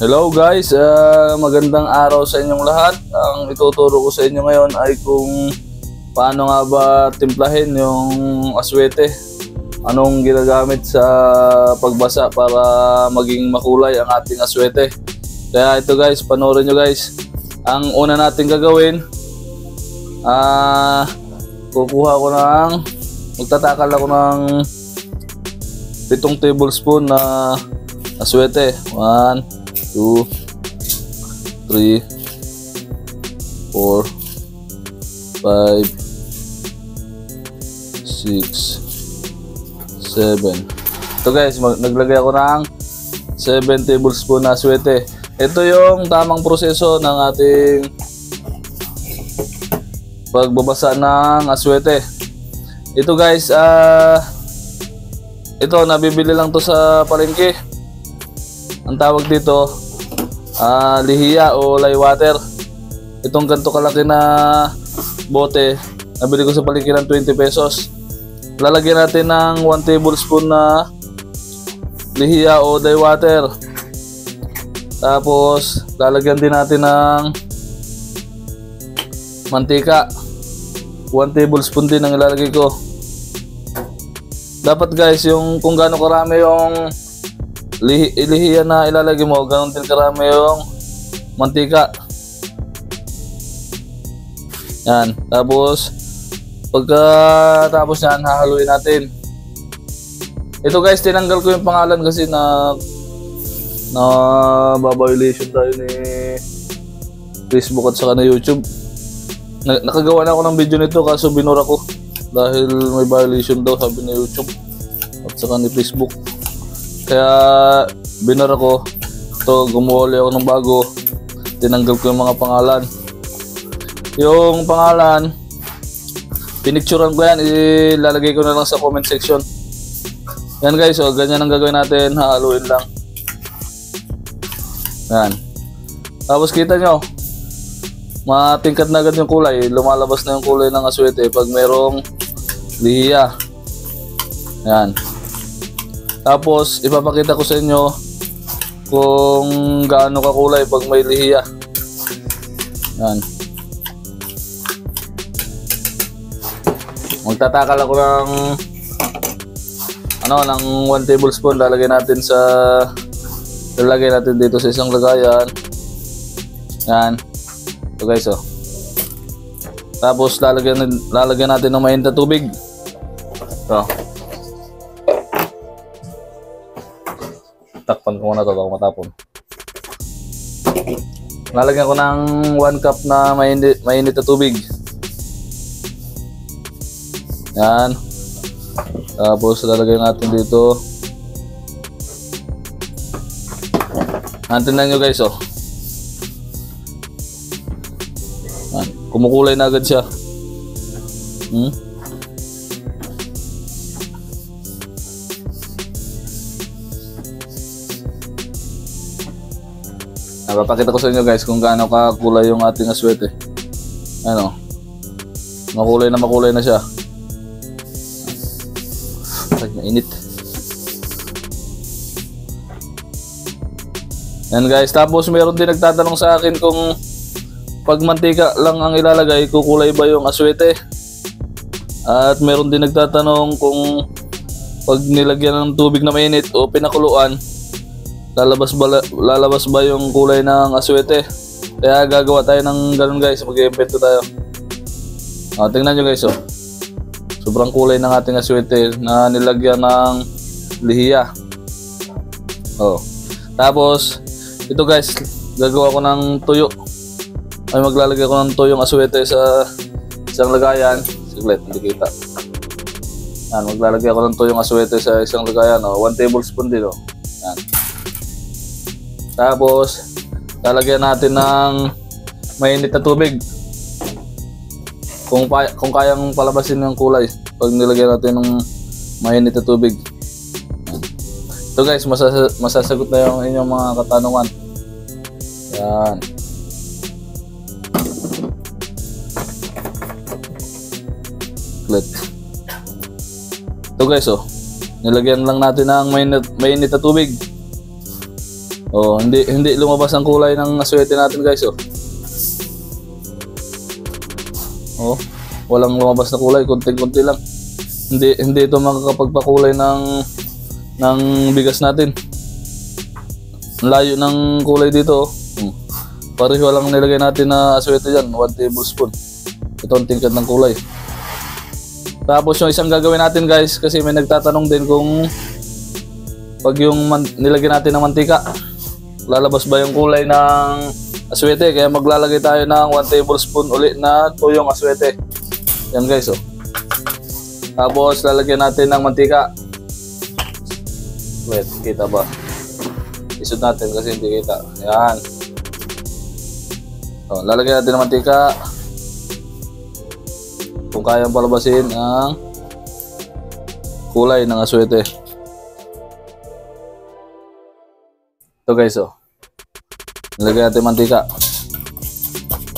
Hello guys, magandang araw sa inyong lahat. Ang ituturo ko sa inyo ngayon ay kung paano nga ba timplahin yung aswete. Anong ginagamit sa pagbasa para maging makulay ang ating aswete. Kaya ito guys, panoorin nyo guys. Ang una natin gagawin, magtatakal ako ng 7 tablespoon na aswete. 1, 2, 3, 4, 5, 6, 7. Ito guys, naglagay ako ng 7 tablespoon na aswete. Ito yung tamang proseso ng ating pagbabasa ng aswete. Ito guys, ito nabibili lang to sa palengke. Ang tawag dito lihiya o lye water. Itong ganito kalaki na bote, nabili ko sa palengke ng 20 pesos. Lalagyan natin ng 1 tablespoon na lihiya o lye water. Tapos lalagyan din natin ng mantika. 1 tablespoon din ang ilalagay ko. Dapat guys, yung kung gaano karami yung lihiya na ilalagay mo, ganoon din karami yung mantika. Yan. Tapos pagkatapos yan, hahaluin natin. Ito guys, tinanggal ko yung pangalan kasi na violation tayo ni Facebook at saka na YouTube. Nakagawa na ako ng video nito kaso binura ko dahil may violation daw, sabi ni YouTube at saka ni Facebook. Kaya binura ko. Ito, gumawa ulit ako ng bago. Tinanggal ko yung mga pangalan. Yung pangalan, pinicturean ko yan, ilalagay ko na lang sa comment section. Yan guys, so ganyan ang gagawin natin, hahaluin lang. Yan. Tapos kita nyo, matingkad na agad yung kulay, lumalabas na yung kulay ng aswete pag merong lihiya. Yan. Tapos ipapakita ko sa inyo kung gaano kakulay pag may lihiya. Yan. Magtatakal ako ng ng 1 tablespoon, lalagay natin dito sa isang lagayan. Yan. Ito guys, oh. Tapos lalagyan natin ng mainit na tubig. Ito. Takpan ko muna ito bago matapon. Lalagyan ko ng 1 cup na mainit na tubig. Yan. Tapos lalagyan natin dito. Tingnan nyo guys, oh. Yan. Kumukulay na agad siya. Napapakita ko sa inyo guys kung gaano kakulay yung ating aswete. Ano? Makulay na siya. Ay, mainit. Yan guys, tapos meron din nagtatanong sa akin kung pag mantika lang ang ilalagay, kukulay ba yung aswete? At meron din nagtatanong kung pag nilagyan ng tubig na mainit o pinakuluan, lalabas ba yung kulay ng aswete? Kaya gagawa tayo ng ganun guys, mag-iimbento tayo. Tingnan nyo guys, oh. Sobrang kulay ng ating aswete na nilagyan ng lihiya. Tapos ito guys, gagawa ko ng tuyo. Maglalagay ko ng tuyong aswete sa isang lagayan. Siglit, hindi kita. Yan, maglalagay ako ng tuyong aswete sa isang lagayan. 1 tablespoon din. Yan. Tapos lalagyan natin ng mainit na tubig. Kung kayang palabasin yung kulay pag nilagyan natin ng mainit na tubig. Ito guys, masasagot na yung inyong mga katanungan. Yan. Ito guys, oh. Nilagyan lang natin ng mainit na tubig. Oh, hindi lumabas ang kulay ng aswete natin, guys, oh. Oh, walang lumabas na kulay, konti-konti lang. Hindi ito makakapagpakulay ng bigas natin. Layo ng kulay dito, oh. Pareho lang nilagay natin na aswete dyan, 1 tablespoon. Ito ang tingkad ng kulay. Tapos yung isang gagawin natin, guys, kasi may nagtatanong din kung pag yung nilagyan natin ng mantika, lalabas ba yung kulay ng aswete. Kaya maglalagay tayo ng 1 tablespoon ulit na tuyong aswete. Yan, guys, oh. Tapos lalagyan natin ng mantika. Wait, kita ba? Isod natin kasi hindi kita. Yan. So, lalagyan natin ng mantika. Kung kayang palabasin ang kulay ng aswete. Ito, guys, oh. Nilagyan natin mantika.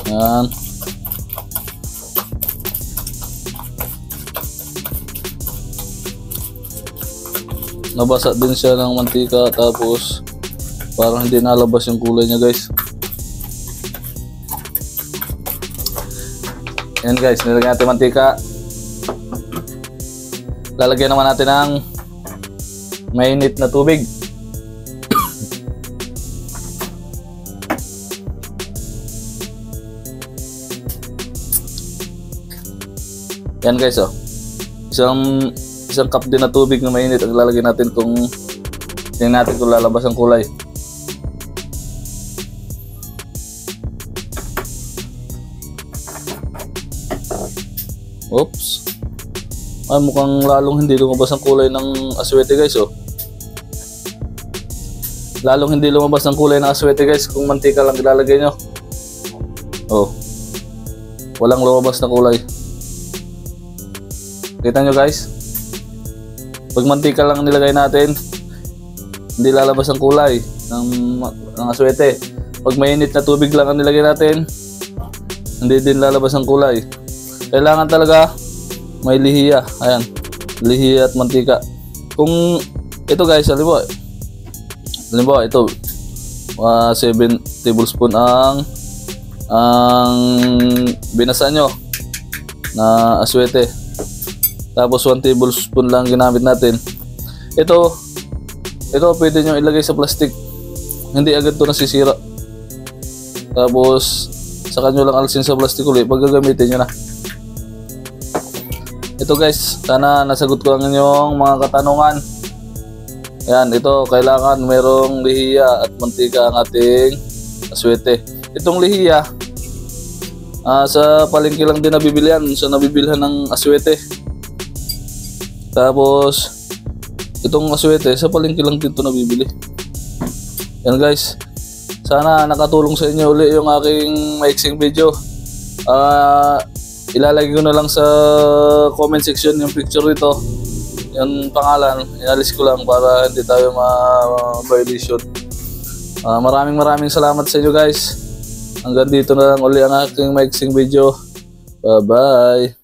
Yan. Nabasa din siya ng mantika, tapos parang hindi nalabas yung kulay niya, guys. Yan, guys, nilagyan natin mantika. Lalagyan naman natin ng mainit na tubig. Yan, guys, oh. Isang cup din na tubig na mainit ang lalagyan natin kung tingnan natin kung lalabas ang kulay. Oops. Ay, mukhang lalong hindi lumabas ang kulay ng aswete, guys, oh. Lalong hindi lumabas ang kulay ng aswete, guys, kung mantika lang ilalagay nyo. Oh. Walang lumabas na kulay. Kita nyo, guys? Pag mantika lang nilagay natin, hindi lalabas ang kulay ng aswete. Pag mainit na tubig lang ang nilagay natin, hindi din lalabas ang kulay. Kailangan talaga may lihiya. Ayan, lihiya at mantika. Kung ito, guys, halimbawa ito 7 tablespoon ang binasa nyo na aswete, tapos 1 tablespoon lang ginamit natin. Ito pwede nyo ilagay sa plastic, hindi agad to nasisira. Tapos saka nyo lang alisin sa plastic ulit pag gagamitin nyo na. Ito, guys, sana nasagot ko ang inyong mga katanungan. Yan, ito kailangan merong lihiya at mantika ang ating aswete. Itong lihiya sa palengke lang din nabibilihan, sa nabibilhan ng aswete. Tapos itong aswete sa palengke lang dito nabibili. Yan, guys, sana nakatulong sa inyo uli yung aking maiksing video. Ilalagay ko na lang sa comment section yung picture nito, yung pangalan, inalis ko lang para hindi tayo ma-violation. Maraming salamat sa inyo, guys. Hanggang dito na lang uli ang aking maiksing video. Bye bye.